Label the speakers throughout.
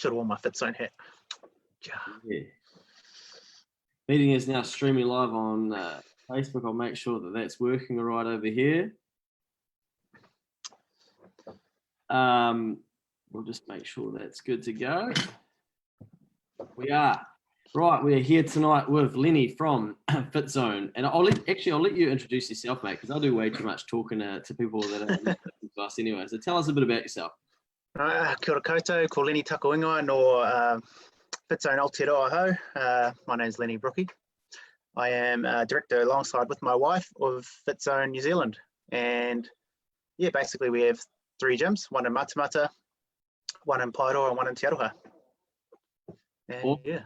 Speaker 1: should have worn my Fitzone hat.
Speaker 2: Yeah. Meeting is now streaming live on Facebook. I'll make sure that that's working all right over here. We'll just make sure that's good to go. We are. Right, we are here tonight with Lennie from Fitzone. And I'll let you introduce yourself, mate, because I do way too much talking to people that are listening to us anyway. So tell us a bit about yourself.
Speaker 1: Kia ora koutou, ko Lennie Takoinga no Fitzone Aotearoa. My name's Lennie Brooky. I am director alongside with my wife of Fitzone New Zealand. And yeah, basically we have 3 gyms, one in Matamata, one in Paeroa, and one in Te Aroha. And yeah.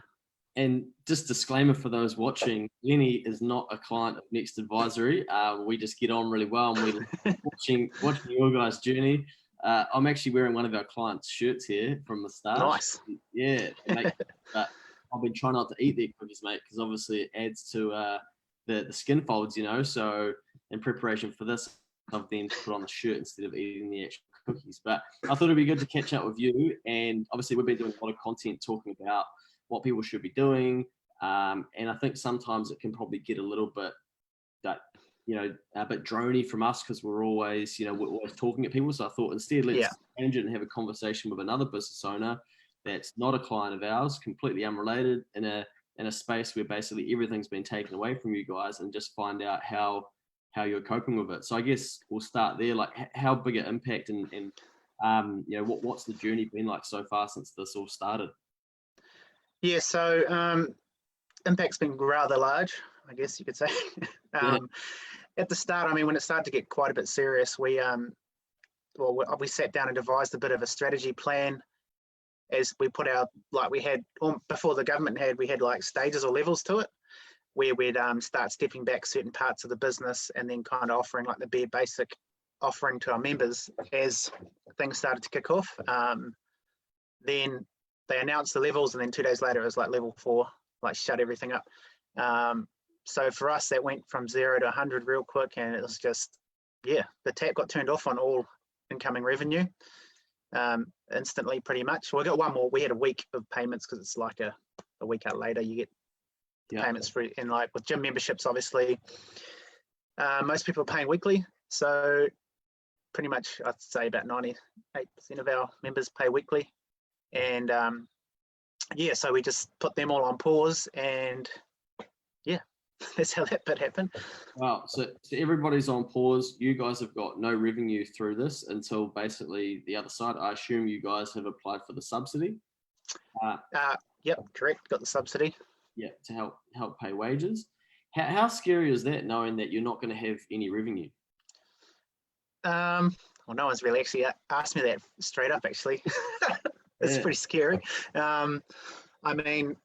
Speaker 2: And just disclaimer for those watching, Lennie is not a client of Next Advisory. We just get on really well, and we're watching your guys' journey. I'm actually wearing one of our clients' shirts here from the start.
Speaker 1: Nice.
Speaker 2: Yeah. But I've been trying not to eat their cookies, mate, because obviously it adds to the skin folds, you know. So in preparation for this, I've then put on the shirt instead of eating the actual cookies. But I thought it'd be good to catch up with you. And obviously we've been doing a lot of content talking about what people should be doing. And I think sometimes it can probably get a little bit, a bit drony from us because we're always talking at people. So I thought instead let's change it and have a conversation with another business owner that's not a client of ours, completely unrelated, in a space where basically everything's been taken away from you guys, and just find out how you're coping with it. So I guess we'll start there. Like, how big an impact and what's the journey been like so far since this all started?
Speaker 1: Yeah, so impact's been rather large, I guess you could say. At the start, I mean, when it started to get quite a bit serious, we sat down and devised a bit of a strategy plan. As we put out, we had before the government we had like stages or levels to it, where we'd start stepping back certain parts of the business and then kind of offering like the bare basic offering to our members as things started to kick off. Then they announced the levels, and then 2 days later it was like level 4, like shut everything up. So for us, that went from 0 to 100 real quick, and it was just, the tap got turned off on all incoming revenue instantly, pretty much. We got one more. We had a week of payments because it's like a week out later you get payments for, and like with gym memberships, obviously, most people are paying weekly. So pretty much, I'd say about 98% of our members pay weekly. And so we just put them all on pause, and that's how that bit happened.
Speaker 2: Wow. So everybody's on pause. You guys have got no revenue through this until basically the other side. I assume you guys have applied for the subsidy.
Speaker 1: Yep, correct. Got the subsidy.
Speaker 2: Yeah, to help pay wages. How scary is that, knowing that you're not going to have any revenue?
Speaker 1: Well, no one's really actually asked me that straight up, actually. It's pretty scary. I mean,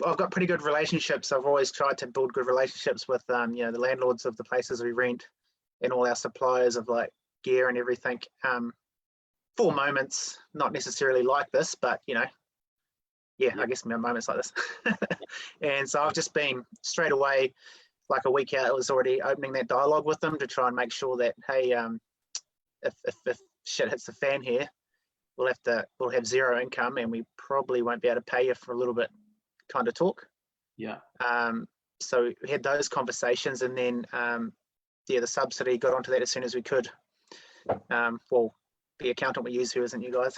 Speaker 1: I've got pretty good relationships. I've always tried to build good relationships with, the landlords of the places we rent, and all our suppliers of like gear and everything. For moments, not necessarily like this, but I guess moments like this. And so I've just been straight away, like a week out, I was already opening that dialogue with them to try and make sure that, hey, if shit hits the fan here, we'll have zero income, and we probably won't be able to pay you for a little bit kind of talk.
Speaker 2: Yeah.
Speaker 1: So we had those conversations, and then the subsidy, got onto that as soon as we could. The accountant we use, who isn't you guys,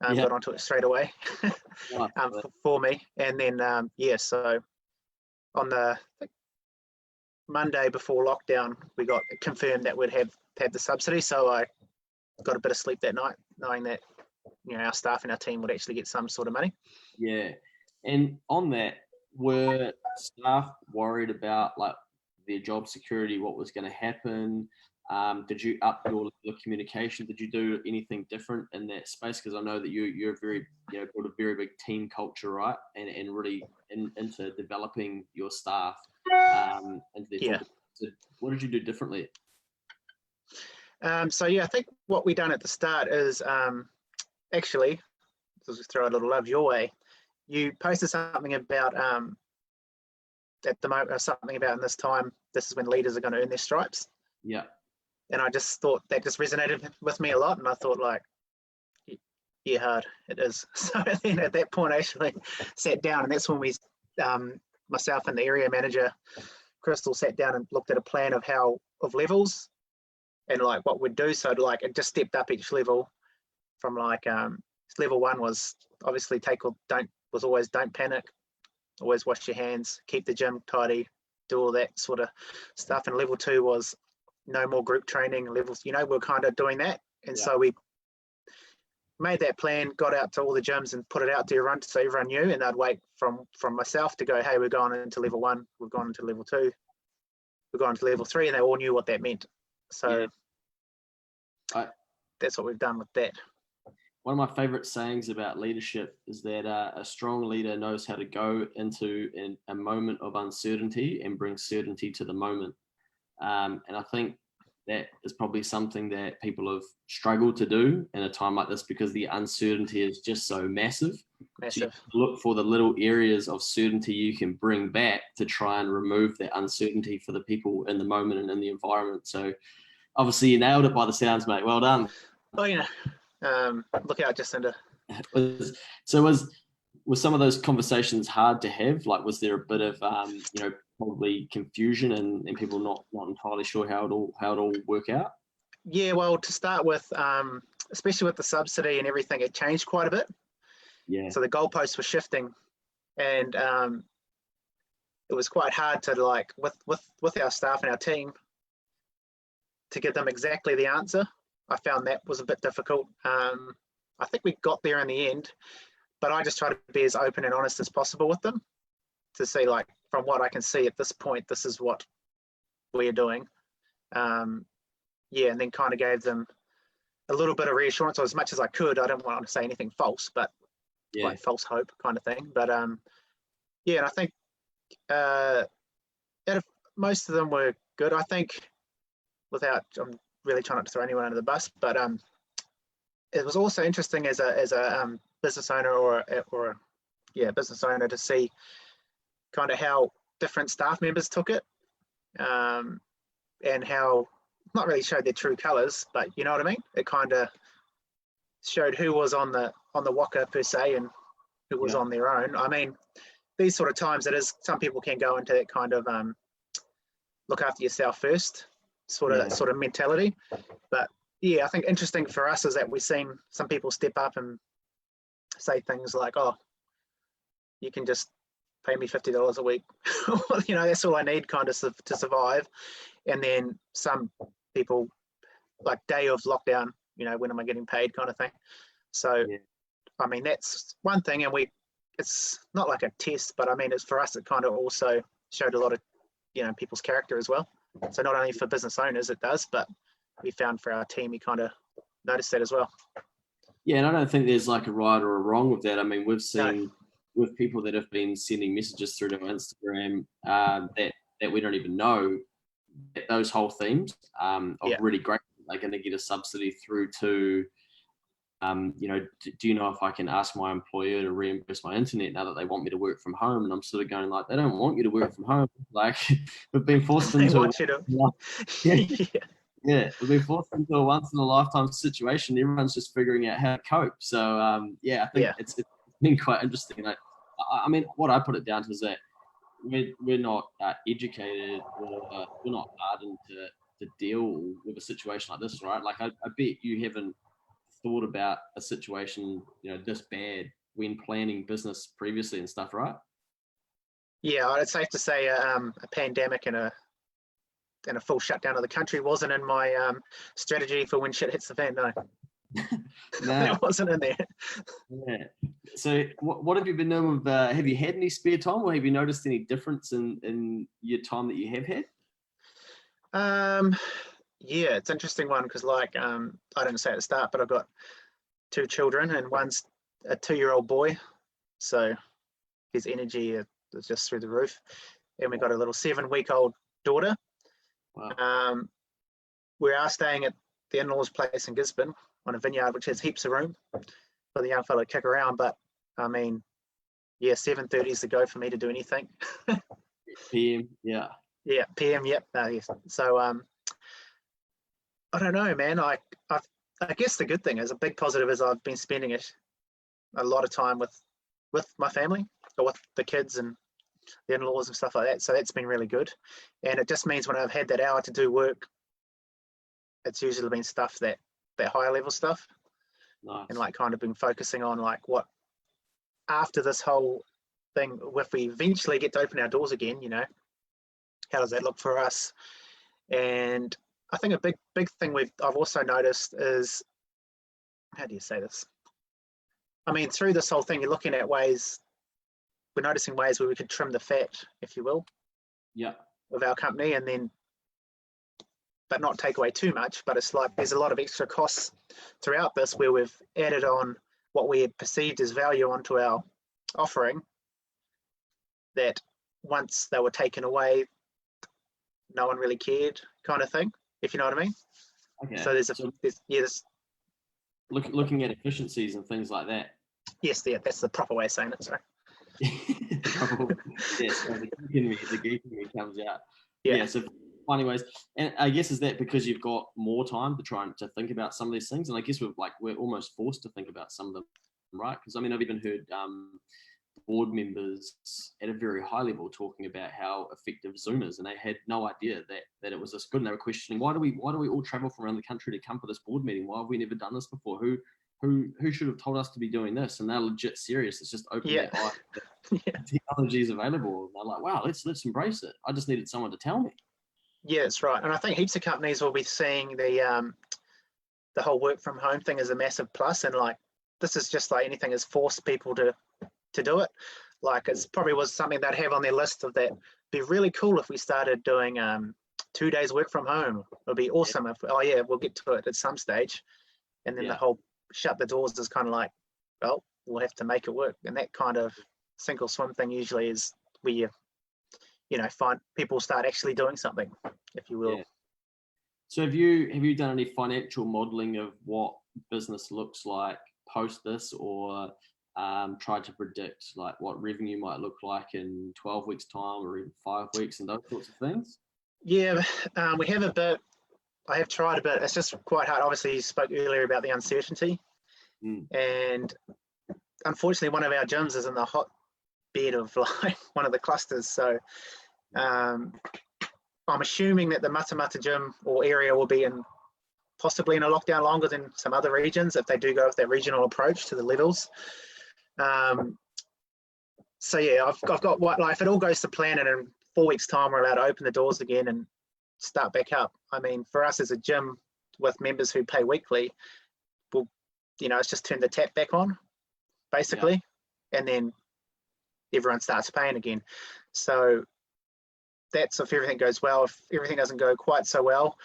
Speaker 1: got onto it straight away for me. And then so on the Monday before lockdown, we got confirmed that we'd have the subsidy. So I got a bit of sleep that night, knowing that our staff and our team would actually get some sort of money.
Speaker 2: Yeah. And on that, were staff worried about like their job security, what was going to happen? Did you up your communication? Did you do anything different in that space? Because I know that you're very, built a very big team culture, right? And really into developing your staff. So what did you do differently?
Speaker 1: I think what we done at the start is actually, just throw a little love your way. You posted something about at the moment, something about in this time, this is when leaders are going to earn their stripes.
Speaker 2: Yeah.
Speaker 1: And I just thought that just resonated with me a lot. And I thought, like, Yeah, hard. It is. So then at that point, I actually sat down, and that's when we, myself and the area manager, Crystal, sat down and looked at a plan of levels and like what we'd do. So like it just stepped up each level from like level 1 was obviously don't panic, always wash your hands, keep the gym tidy, do all that sort of stuff. And level 2 was no more group training levels. We're kind of doing that, and so we made that plan, got out to all the gyms and put it out to everyone so everyone knew, and they'd wait from myself to go, hey, we're going into level 1, we've gone into level 2, we're going to level 3, and they all knew what that meant. So that's what we've done with that.
Speaker 2: One of my favorite sayings about leadership is that a strong leader knows how to go into a moment of uncertainty and bring certainty to the moment. And I think that is probably something that people have struggled to do in a time like this, because the uncertainty is just so massive. So you look for the little areas of certainty you can bring back to try and remove that uncertainty for the people in the moment and in the environment. So obviously you nailed it by the sounds, mate. Well done.
Speaker 1: Oh, look out, Jacinda.
Speaker 2: So was some of those conversations hard to have? Like, was there a bit of probably confusion and people not entirely sure how it all work out?
Speaker 1: Yeah, well, to start with, especially with the subsidy and everything, it changed quite a bit.
Speaker 2: Yeah.
Speaker 1: So the goalposts were shifting, and it was quite hard to like with our staff and our team to give them exactly the answer. I found that was a bit difficult. I think we got there in the end, but I just try to be as open and honest as possible with them to say, like, from what I can see at this point, this is what we're doing. And then kind of gave them a little bit of reassurance, or as much as I could. I don't want to say anything false, but like false hope kind of thing. But and I think most of them were good. I think I'm really trying not to throw anyone under the bus, but it was also interesting as a business owner business owner to see kind of how different staff members took it, and how not really showed their true colors, but you know what I mean? It kind of showed who was on the waka per se and who was on their own. I mean, these sort of times, some people can go into that kind of look after yourself first sort of mentality. But I think interesting for us is that we've seen some people step up and say things like, oh, you can just pay me $50 a week. That's all I need kind of to survive. And then some people, like, day of lockdown, when am I getting paid kind of thing. So, I mean, that's one thing. And it's not like a test, but I mean, it's for us, it kind of also showed a lot of, people's character as well. So not only for business owners, it does, but we found for our team, we kind of noticed that as well.
Speaker 2: Yeah, and I don't think there's like a right or a wrong with that. I mean, we've seen with people that have been sending messages through to Instagram that we don't even know, those whole themes are really great. They're going to get a subsidy through to, do you know if I can ask my employer to reimburse my internet now that they want me to work from home? And I'm sort of going like, they don't want you to work from home. Like, we've been forced into we've been forced into a once in a lifetime situation. Everyone's just figuring out how to cope. So I think it's been quite interesting. I mean, what I put it down to is that we're not educated, or we're not hardened to deal with a situation like this, right? Like I bet you haven't thought about a situation this bad when planning business previously and stuff, right?
Speaker 1: Yeah, it's safe to say a pandemic and a full shutdown of the country wasn't in my strategy for when shit hits the fan. No. That wasn't in there.
Speaker 2: Yeah. So what have you been doing with, have you had any spare time, or have you noticed any difference in your time that you have had?
Speaker 1: Yeah, it's an interesting one because, like, I didn't say at the start, but I've got 2 children, and one's a 2-year-old boy, so his energy is just through the roof. And we got a little 7-week-old daughter. Wow. We are staying at the in-laws' place in Gisborne on a vineyard, which has heaps of room for the young fella to kick around. But I mean, 7:30 is the go for me to do anything.
Speaker 2: PM, yeah.
Speaker 1: Yeah, PM, yep. Yes. So I don't know, man. I I guess the good thing is, a big positive is I've been spending a lot of time with my family, or with the kids and the in-laws and stuff like that. So that's been really good. And it just means when I've had that hour to do work, it's usually been stuff that higher level stuff.
Speaker 2: Nice.
Speaker 1: And like kind of been focusing on like what after this whole thing, if we eventually get to open our doors again, how does that look for us? And I think a big thing I've also noticed is, how do you say this? I mean, through this whole thing, you're looking at ways, we're noticing ways where we could trim the fat, if you will, of our company, and then, but not take away too much. But it's like there's a lot of extra costs throughout this where we've added on what we had perceived as value onto our offering, that once they were taken away, no one really cared, kind of thing, if you know what I mean.
Speaker 2: Okay.
Speaker 1: So there's
Speaker 2: looking at efficiencies and things like that.
Speaker 1: Yes, that's the proper way of saying it. Sorry.
Speaker 2: Yes, the geek in me comes out.
Speaker 1: Yeah.
Speaker 2: So finding ways, and I guess is that because you've got more time to try and to think about some of these things, and I guess we're almost forced to think about some of them, right? Because I mean, I've even heard board members at a very high level talking about how effective Zoom is, and they had no idea that it was this good, and they were questioning why do we all travel from around the country to come for this board meeting? Why have we never done this before? Who should have told us to be doing this? And they're legit serious. It's just opening their eyes. Technology is available. And they're like, wow, let's embrace it. I just needed someone to tell me.
Speaker 1: Yeah, that's right. And I think heaps of companies will be seeing the whole work from home thing as a massive plus. And like, this is just like anything, has forced people to do it. Like, it's probably was something they'd have on their list of that. Be really cool if we started doing 2 days work from home. It'd be awesome if, we'll get to it at some stage. And then the whole shut the doors is kind of like, well, we'll have to make it work. And that kind of sink or swim thing usually is where you find people start actually doing something, if you will.
Speaker 2: Yeah. So have you done any financial modeling of what business looks like post this, or tried to predict like what revenue might look like in 12 weeks time or even 5 weeks and those sorts of things?
Speaker 1: Yeah, we have a bit. I have tried a bit. It's just quite hard. Obviously, you spoke earlier about the uncertainty, and unfortunately, one of our gyms is in the hot bed of like one of the clusters. So I'm assuming that the Matamata gym or area will be possibly in a lockdown longer than some other regions if they do go with that regional approach to the levels. So yeah, I've got what, like, if it all goes to plan and in 4 weeks time we're allowed to open the doors again and start back up. I mean, for us as a gym with members who pay weekly, we'll, it's just turn the tap back on basically, and then everyone starts paying again. So that's if everything goes well. If everything doesn't go quite so well,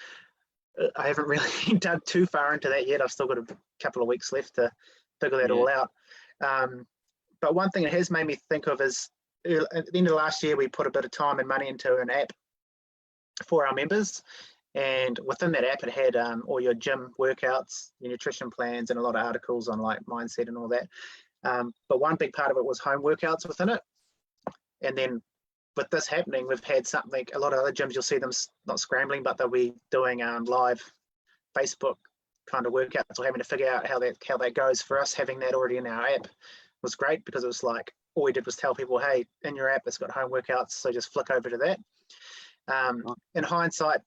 Speaker 1: I haven't really dug too far into that yet. I've still got a couple of weeks left to figure that all out. But one thing it has made me think of is at the end of last year, we put a bit of time and money into an app for our members. And within that app, it had all your gym workouts, your nutrition plans, and a lot of articles on like mindset and all that. But one big part of it was home workouts within it. And then with this happening, we've had something, a lot of other gyms, you'll see them not scrambling, but they'll be doing live Facebook kind of workouts or having to figure out how that goes. For us, having that already in our app was great, because it was like, all we did was tell people, hey, in your app, it's got home workouts, so just flick over to that. In hindsight,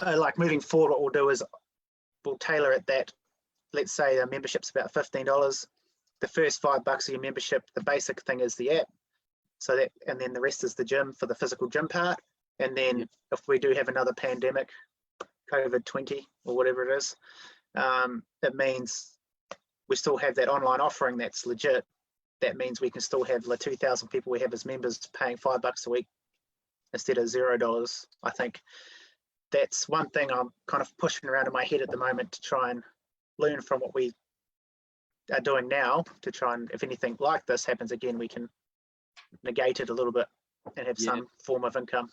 Speaker 1: like moving forward, what we'll do is we'll tailor it that, let's say the membership's about $15. The first $5 of your membership, the basic thing is the app. So that, and then the rest is the gym for the physical gym part. And then if we do have another pandemic, COVID-20 or whatever it is, it means we still have that online offering that's legit. That means we can still have the 2,000 people we have as members paying $5 a week instead of $0. I think that's one thing I'm kind of pushing around in my head at the moment, to try and learn from what we are doing now, to try and, if anything like this happens again, we can negate it a little bit and have some form of income.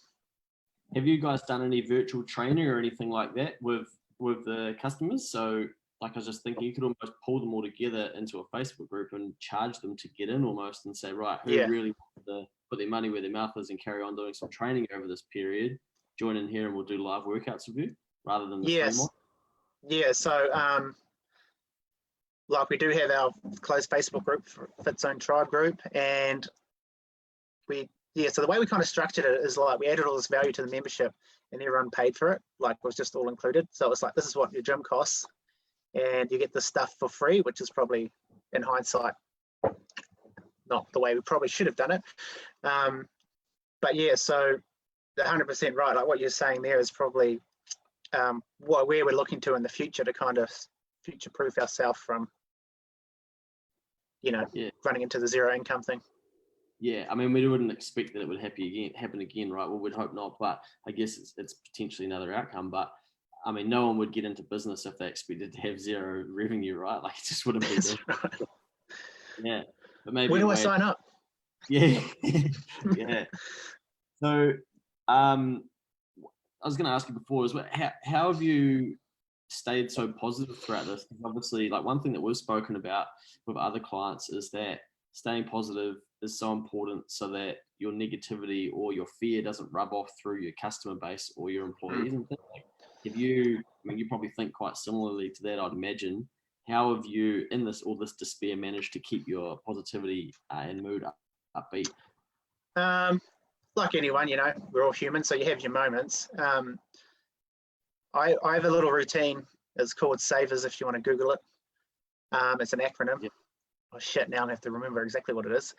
Speaker 2: Have you guys done any virtual training or anything like that with the customers? So like, I was just thinking, you could almost pull them all together into a Facebook group and charge them to get in almost, and say, right, who really wants to put their money where their mouth is and carry on doing some training over this period, join in here and we'll do live workouts with you rather than the stream on?
Speaker 1: Yeah, so like we do have our closed Facebook group, Fitzone Tribe group, and so the way we kind of structured it is like we added all this value to the membership and everyone paid for it, like it was just all included. So it's like, this is what your gym costs and you get this stuff for free, which is probably in hindsight not the way we probably should have done it. But yeah, so 100% right, like what you're saying there is probably where we're looking to in the future to kind of future proof ourselves from running into the zero income thing.
Speaker 2: Yeah, I mean, we wouldn't expect that it would happen again, right? Well, we'd hope not, but I guess it's potentially another outcome. But I mean, no one would get into business if they expected to have zero revenue, right? Like, it just wouldn't be there. Yeah, but maybe.
Speaker 1: Where do I sign up?
Speaker 2: Yeah, yeah. So, I was going to ask you before is how have you stayed so positive throughout this? Because obviously, like, one thing that we've spoken about with other clients is that staying positive is so important so that your negativity or your fear doesn't rub off through your customer base or your employees and things. Like, you probably think quite similarly to that, I'd imagine. How have you, in all this despair, managed to keep your positivity and mood upbeat?
Speaker 1: Like anyone, we're all human, so you have your moments. I have a little routine. It's called SAVERS if you want to Google it. It's an acronym. Yep. Oh shit, now I have to remember exactly what it is.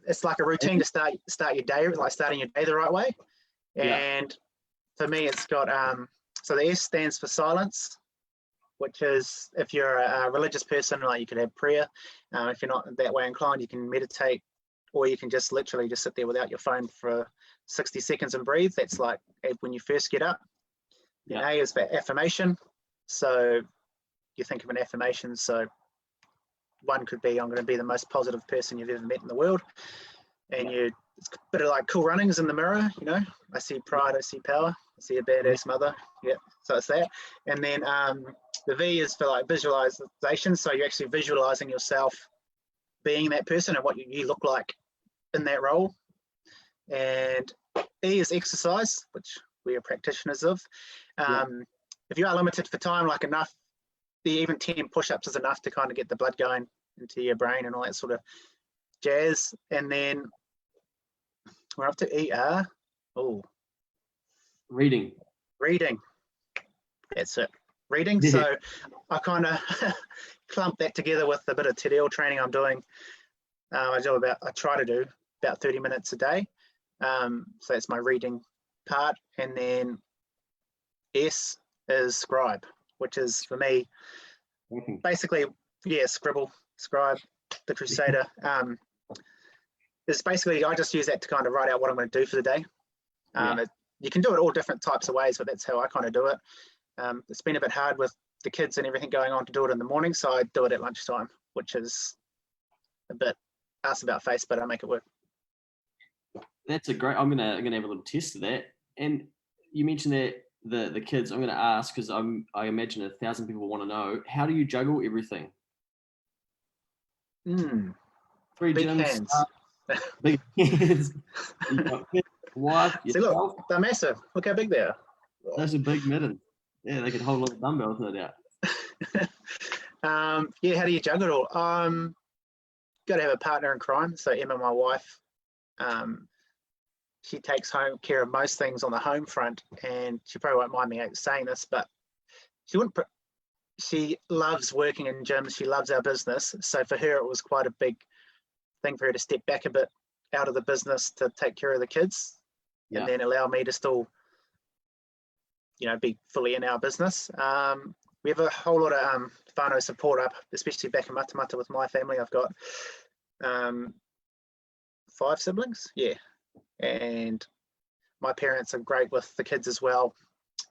Speaker 1: It's like a routine to start your day, like starting your day the right way. And for me, it's got, so the S stands for silence, which is, if you're a religious person, like you could have prayer. If you're not that way inclined, you can meditate, or you can just literally just sit there without your phone for 60 seconds and breathe. That's like when you first get up. And A is for affirmation. So you think of an affirmation. So one could be, I'm going to be the most positive person you've ever met in the world. And it's a bit of like cool runnings in the mirror, I see pride, I see power, I see a badass mother. So it's that. And then the V is for like visualization. So you're actually visualizing yourself being that person and what you look like in that role. And E is exercise, which we are practitioners of. If you are limited for time, like enough, even 10 push-ups is enough to kind of get the blood going into your brain and all that sort of jazz. And then we're up to ER. Oh,
Speaker 2: reading.
Speaker 1: That's it. Reading. So I kind of clump that together with a bit of te reo training I'm doing. I try to do about 30 minutes a day. So that's my reading part. And then S is scribe, which is for me basically scribe, the crusader. It's basically, I just use that to kind of write out what I'm going to do for the day. You can do it all different types of ways, but that's how I kind of do it. It's been a bit hard with the kids and everything going on to do it in the morning, so I do it at lunchtime, which is a bit ass about face, but I make it work.
Speaker 2: That's a great. I'm gonna have a little test of that. And you mentioned that the kids. I'm gonna ask because I imagine 1,000 people want to know, how do you juggle everything?
Speaker 1: 3
Speaker 2: big
Speaker 1: gyms,
Speaker 2: hands. Big hands. Wife,
Speaker 1: see, look, they're massive. Look how big they are.
Speaker 2: Those are big middens. Yeah, they could hold a lot of dumbbells, no doubt.
Speaker 1: How do you juggle it all? Got to have a partner in crime. So Emma, my wife, she takes care of most things on the home front, and she probably won't mind me saying this, but she loves working in gyms. She loves our business. So for her, it was quite a big thing for her to step back a bit out of the business to take care of the kids, and then allow me to still, be fully in our business. We have a whole lot of whānau support up, especially back in Matamata with my family. I've got 5 siblings, and my parents are great with the kids as well.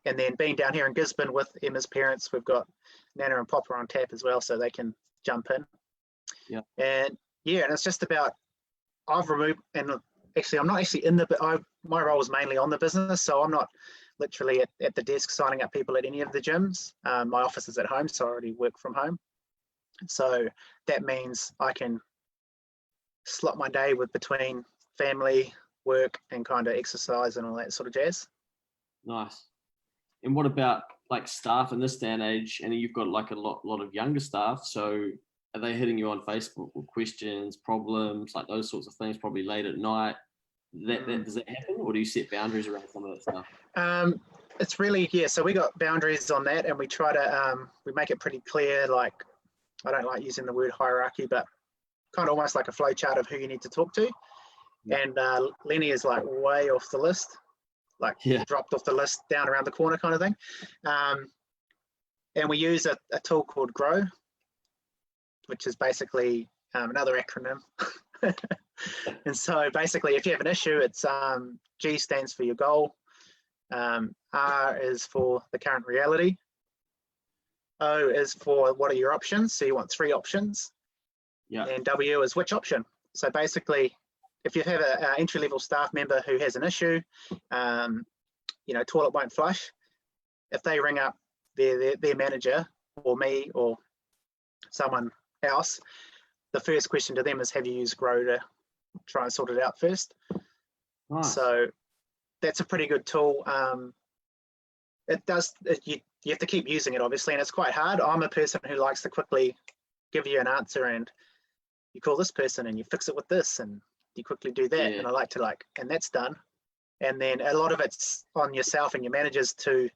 Speaker 1: And then being down here in Gisborne with Emma's parents, we've got Nana and Papa on tap as well, so they can jump in. And it's just about, I've removed, and actually I'm not actually in my role is mainly on the business, so I'm not literally at the desk signing up people at any of the gyms. My office is at home, so I already work from home. So that means I can slot my day between family, work, and kind of exercise and all that sort of jazz.
Speaker 2: Nice. And what about like staff in this day and age? And you've got like a lot of younger staff. So are they hitting you on Facebook with questions, problems, like those sorts of things, probably late at night? Does that happen, or do you set boundaries around some of that stuff?
Speaker 1: It's really, so we got boundaries on that, and we try to we make it pretty clear. Like, I don't like using the word hierarchy, but kind of almost like a flow chart of who you need to talk to. Yeah. And Lennie is like way off the list, like dropped off the list down around the corner kind of thing. And we use a tool called Grow, which is basically another acronym. And so basically, if you have an issue, it's G stands for your goal, R is for the current reality, O is for what are your options, so you want 3 options, and W is which option. So basically, if you have an entry-level staff member who has an issue, toilet won't flush, if they ring up their manager or me or someone else, the first question to them is, have you used Grow to try and sort it out first?
Speaker 2: Nice.
Speaker 1: So that's a pretty good tool. You have to keep using it, obviously, and it's quite hard. I'm a person who likes to quickly give you an answer, and you call this person and you fix it with this, and you quickly do that. And I like to and that's done. And then a lot of it's on yourself and your managers to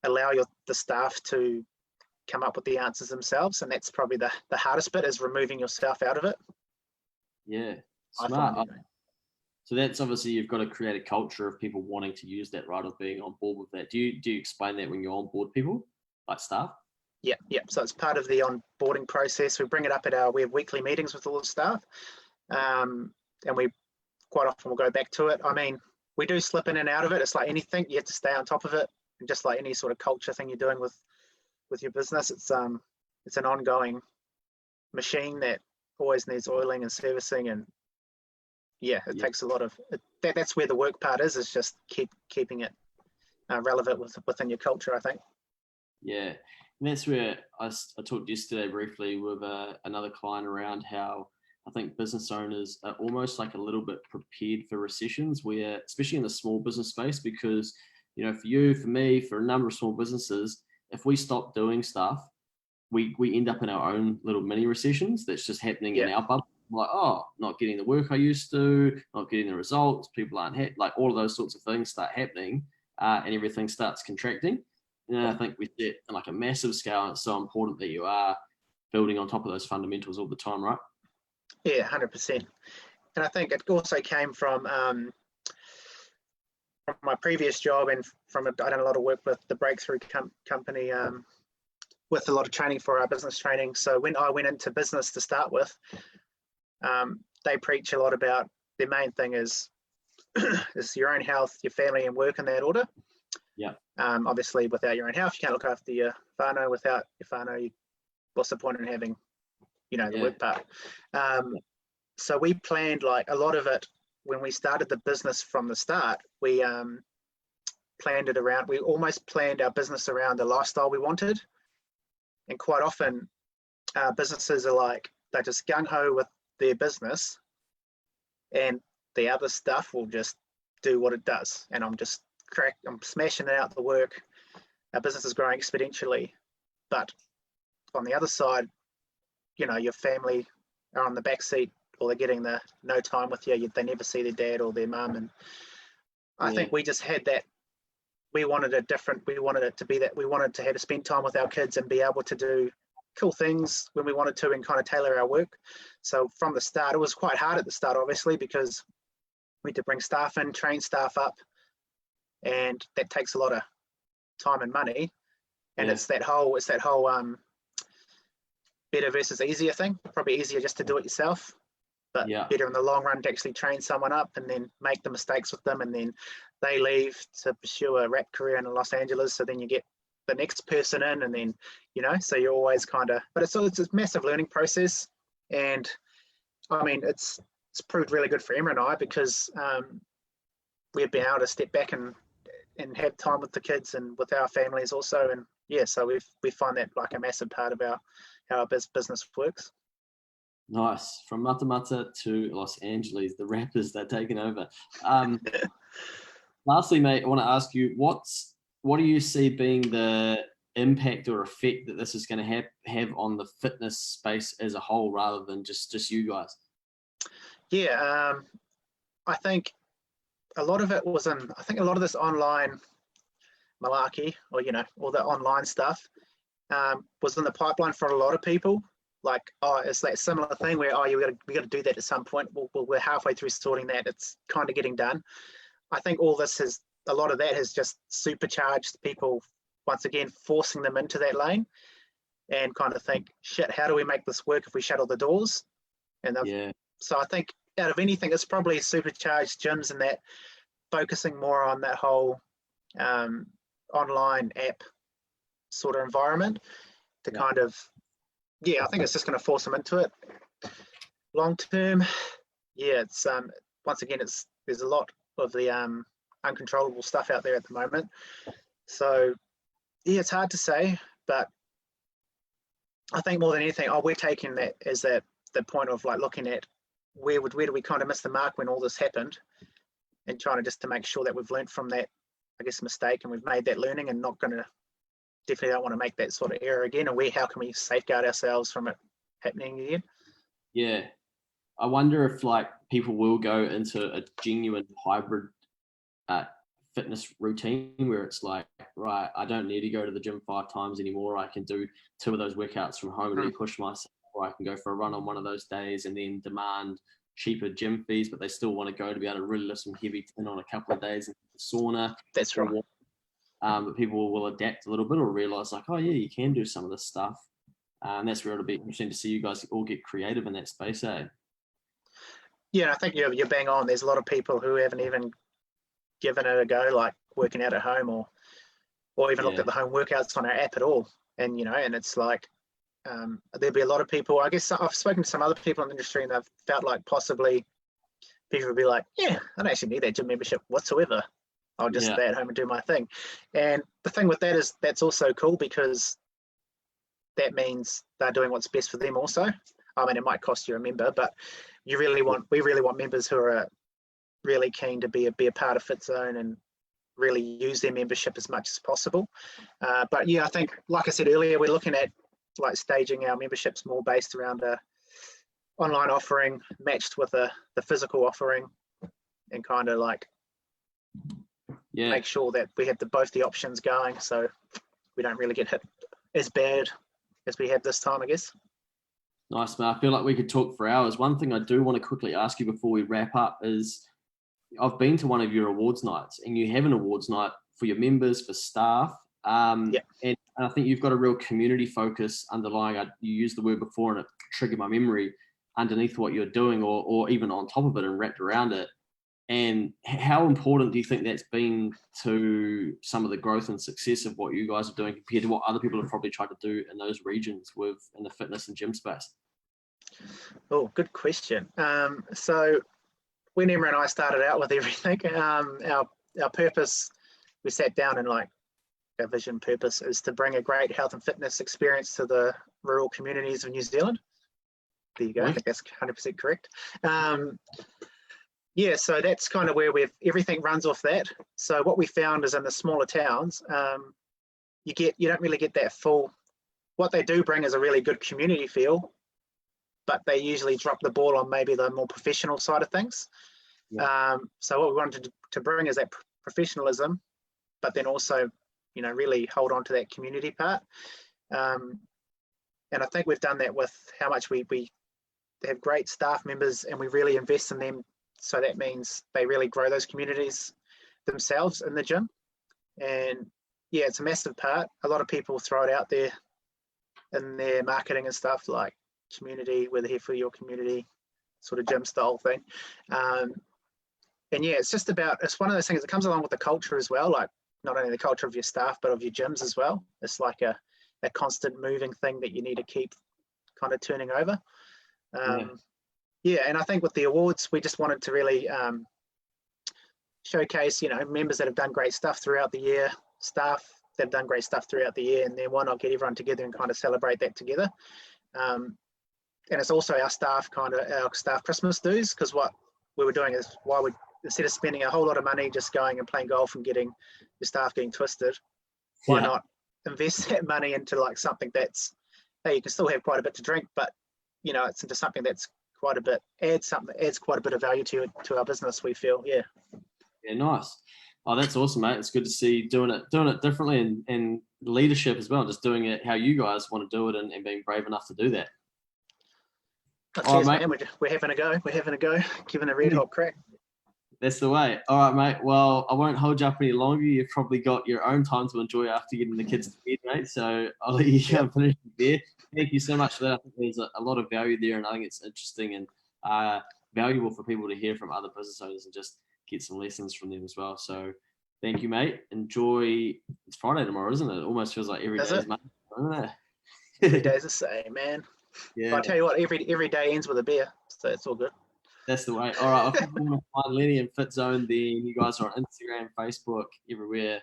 Speaker 1: allow the staff to come up with the answers themselves, and that's probably the hardest bit, is removing yourself out of it.
Speaker 2: Yeah, smart. So that's obviously, you've got to create a culture of people wanting to use that, right, of being on board with that. Do you explain that when you onboard people, like staff?
Speaker 1: Yeah. So it's part of the onboarding process. We bring it up we have weekly meetings with all the staff, and we quite often will go back to it. I mean, we do slip in and out of it. It's like anything, you have to stay on top of it, and just like any sort of culture thing you're doing with your business, it's an ongoing machine that always needs oiling and servicing, and it takes a lot of that's where the work part is just keeping it relevant within your culture, I think.
Speaker 2: Yeah, and that's where I talked yesterday briefly with another client around how I think business owners are almost like a little bit prepared for recessions, where, especially in the small business space, because for you, for me, for a number of small businesses, if we stop doing stuff, we end up in our own little mini recessions that's just happening in our bubble. Like, not getting the work I used to, not getting the results, people aren't happy, like all of those sorts of things start happening, and everything starts contracting. And I think we set on like a massive scale, and it's so important that you are building on top of those fundamentals all the time, right?
Speaker 1: Yeah, 100%. And I think it also came from my previous job, and I done a lot of work with the Breakthrough company, with a lot of training for our business training. So when I went into business to start with, they preach a lot about, their main thing is your own health, your family, and work in that order.
Speaker 2: Yeah.
Speaker 1: Obviously, without your own health, you can't look after your whānau. Without your whānau, what's the point in having, the work part? So we planned like a lot of it when we started the business from the start. We almost planned our business around the lifestyle we wanted. And quite often, businesses are like, they're just gung-ho with their business, and the other stuff will just do what it does. And I'm smashing it out the work. Our business is growing exponentially. But on the other side, your family are on the back seat, or they're getting the no time with you. They never see their dad or their mum. And I think we just had that. We wanted it to be that. We wanted to have to spend time with our kids and be able to do cool things when we wanted to, and kind of tailor our work. So from the start, it was quite hard at the start, obviously, because we had to bring staff in, train staff up, and that takes a lot of time and money. And it's that whole better versus easier thing. Probably easier just to do it yourself, but better in the long run to actually train someone up and then make the mistakes with them, and then they leave to pursue a rap career in Los Angeles. So then you get the next person in, and then so you're always kind of, but it's a massive learning process. And I mean, it's proved really good for Emma and I, because we've been able to step back and have time with the kids and with our families also. And so we find that like a massive part of how our business works.
Speaker 2: Nice. From Matamata to Los Angeles, the rappers, they're taking over. Lastly, mate, I want to ask you, what's what do you see being the impact or effect that this is going to have on the fitness space as a whole, rather than just you guys?
Speaker 1: Yeah, I think a lot of it was I think a lot of this online malarkey, or all the online stuff, was in the pipeline for a lot of people. Like, it's that similar thing where, we got to do that at some point. We're halfway through sorting that. It's kind of getting done. I think a lot of that has just supercharged people once again, forcing them into that lane, and kind of think, shit, how do we make this work if we shut all the doors? And so I think out of anything, it's probably supercharged gyms and that, focusing more on that whole online app sort of environment to kind of, I think it's just going to force them into it. Long term, it's once again, there's a lot of the uncontrollable stuff out there at the moment. So it's hard to say, but I think more than anything, we're taking that as the point of like looking at where do we kind of miss the mark when all this happened, and trying to make sure that we've learned from that, I guess, mistake, and we've made that learning, and definitely don't want to make that sort of error again. And how can we safeguard ourselves from it happening again?
Speaker 2: Yeah. I wonder if like people will go into a genuine hybrid fitness routine where it's like, right, I don't need to go to the gym 5 times anymore. I can do 2 of those workouts from home and really push myself, or I can go for a run on one of those days and then demand cheaper gym fees, but they still want to go to be able to really lift some heavy tin on a couple of days in the sauna.
Speaker 1: That's right.
Speaker 2: But people will adapt a little bit, or realize like, oh yeah, you can do some of this stuff. And that's where it'll be interesting to see you guys all get creative in that space, eh?
Speaker 1: Yeah, I think you're bang on. There's a lot of people who haven't even given it a go, like working out at home, or even looked at the home workouts on our app at all. And and it's like, there'll be a lot of people. I guess I've spoken to some other people in the industry, and they've felt like possibly people would be like, yeah, I don't actually need that gym membership whatsoever. I'll just stay at home and do my thing. And the thing with that is that's also cool, because that means they're doing what's best for them also. I mean, it might cost you a member, but we really want members who are really keen to be a part of Fitzone and really use their membership as much as possible. But I think, like I said earlier, we're looking at like staging our memberships more based around a online offering matched with the physical offering, and kind of like make sure that we have both the options going, so we don't really get hit as bad as we have this time, I guess.
Speaker 2: Nice, man. I feel like we could talk for hours. One thing I do want to quickly ask you before we wrap up is, I've been to one of your awards nights, and you have an awards night for your members, for staff. And I think you've got a real community focus underlying. You used the word before, and it triggered my memory underneath what you're doing, or even on top of it and wrapped around it. And how important do you think that's been to some of the growth and success of what you guys are doing compared to what other people have probably tried to do in those regions in the fitness and gym space?
Speaker 1: Oh, good question. So when Emma and I started out with everything, our purpose, we sat down and like, our vision purpose is to bring a great health and fitness experience to the rural communities of New Zealand. There you go. I think that's 100% correct. So that's kind of where everything runs off that. So what we found is in the smaller towns, you don't really get that full. What they do bring is a really good community feel, but they usually drop the ball on maybe the more professional side of things. So what we wanted to bring is that professionalism, but then also, really hold on to that community part. And I think we've done that with how much we have great staff members, and we really invest in them. So that means they really grow those communities themselves in the gym. And it's a massive part. A lot of people throw it out there in their marketing and stuff, like community, we're here for your community, sort of gym style thing. And it's just it's one of those things that comes along with the culture as well, like not only the culture of your staff, but of your gyms as well. It's like a constant moving thing that you need to keep kind of turning over. And I think with the awards, we just wanted to really showcase, members that have done great stuff throughout the year, staff that have done great stuff throughout the year, and then why not get everyone together and kind of celebrate that together. And it's also our staff Christmas dues, because what we were doing is, instead of spending a whole lot of money just going and playing golf and getting your staff getting twisted, why not invest that money into like something that's, hey, you can still have quite a bit to drink, but you know, it's into something that's quite a bit, adds quite a bit of value to our business, we feel. Yeah,
Speaker 2: nice. Oh, that's awesome, mate. It's good to see doing it differently, and leadership as well, just doing it how you guys want to do it, and being brave enough to do that.
Speaker 1: Cheers, man. We're having a go, giving a red hot crack.
Speaker 2: That's the way. All right, mate. Well, I won't hold you up any longer. You've probably got your own time to enjoy after getting the kids to bed, mate. So I'll let you go and finish the beer. Thank you so much for that. I think there's a lot of value there, and I think it's interesting and valuable for people to hear from other business owners and just get some lessons from them as well. So thank you, mate. Enjoy. It's Friday tomorrow, isn't it? It almost feels like every day is Monday, doesn't it?
Speaker 1: Every day's the same, man. Yeah. But I tell you what, every day ends with a beer, so it's all good.
Speaker 2: That's the way. All right, if you want to find Lennie and Fitzone, then you guys are on Instagram, Facebook, everywhere.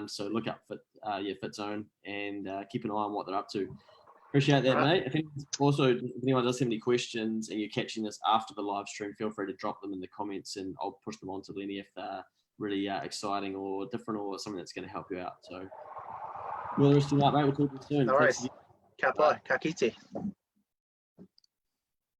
Speaker 2: So look up Fitzone and keep an eye on what they're up to. Appreciate that, mate. If anyone does have any questions and you're catching this after the live stream, feel free to drop them in the comments and I'll push them on to Lennie if they're really exciting or different or something that's going to help you out. So, well, the rest of the night, mate. We'll talk to you soon.
Speaker 1: No worries. Ka pai, ka kite.